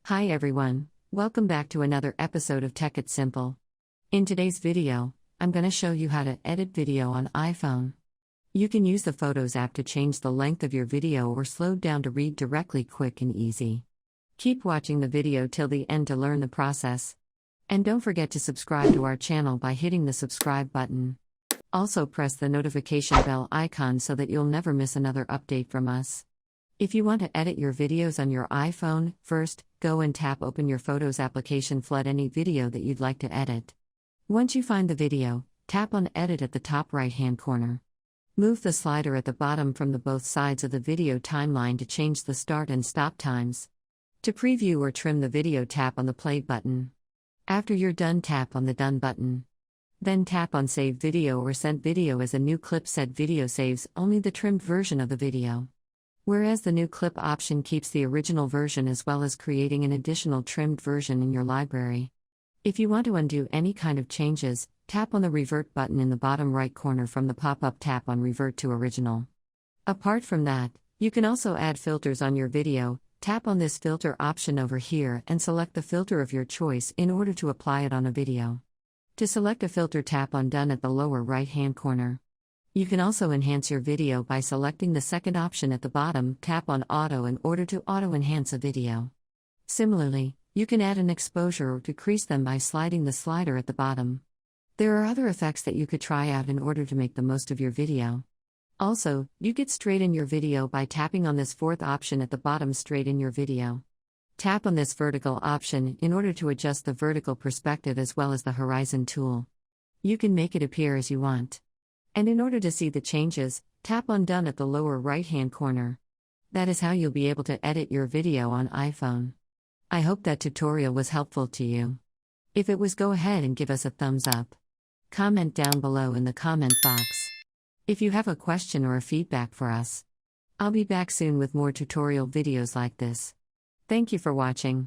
Hi everyone, welcome back to another episode of Tech It Simple. In today's video, I'm going to show you how to edit video on iPhone. You can use the Photos app to change the length of your video or slow down to read directly, quick and easy. Keep watching the video till the end to learn the process. And don't forget to subscribe to our channel by hitting the subscribe button. Also press the notification bell icon so that you'll never miss another update from us. If you want to edit your videos on your iPhone, first, go and tap open your Photos application, flood any video that you'd like to edit. Once you find the video, tap on Edit at the top right-hand corner. Move the slider at the bottom from the both sides of the video timeline to change the start and stop times. To preview or trim the video, tap on the Play button. After you're done, tap on the Done button. Then tap on Save Video or Send Video as a new clip. Said video saves only the trimmed version of the video, whereas the new clip option keeps the original version as well as creating an additional trimmed version in your library. If you want to undo any kind of changes, tap on the Revert button in the bottom right corner from the pop-up. Tap on Revert to Original. Apart from that, you can also add filters on your video. Tap on this filter option over here and select the filter of your choice in order to apply it on a video. To select a filter, tap on Done at the lower right-hand corner. You can also enhance your video by selecting the second option at the bottom. Tap on Auto in order to auto-enhance a video. Similarly, you can add an exposure or decrease them by sliding the slider at the bottom. There are other effects that you could try out in order to make the most of your video. Also, you get straighten your video by tapping on this fourth option at the bottom. Straighten your video. Tap on this vertical option in order to adjust the vertical perspective as well as the horizon tool. You can make it appear as you want. And in order to see the changes, tap on Done at the lower right-hand corner. That is how you'll be able to edit your video on iPhone. I hope that tutorial was helpful to you. If it was, go ahead and give us a thumbs up. Comment down below in the comment box if you have a question or a feedback for us. I'll be back soon with more tutorial videos like this. Thank you for watching.